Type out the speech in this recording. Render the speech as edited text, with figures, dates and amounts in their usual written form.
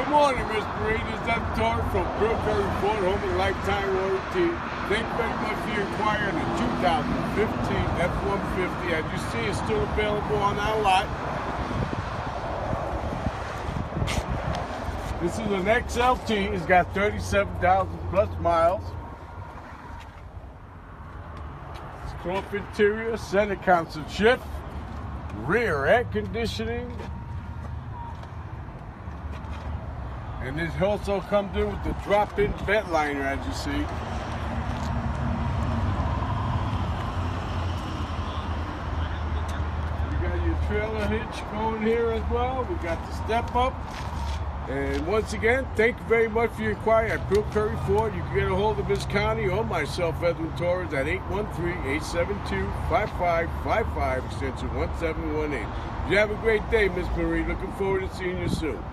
Good morning, Miss Marie. This is Dr. Torrey from Currie Ford, home of lifetime warranty. Thank you very much for your inquiry on the 2015 F150. As you see, it's still available on our lot. This is an XLT. It's got 37,000 plus miles. It's cloth interior, center console shift, rear air conditioning. And this also comes in with the drop-in bed liner, as you see. You got your trailer hitch going here as well. We got the step up. And once again, thank you very much for your inquiry at Currie Ford. You can get a hold of Miss Connie or myself, Edwin Torres, at 813-872-5555, extension 1718. You have a great day, Miss Marie. Looking forward to seeing you soon.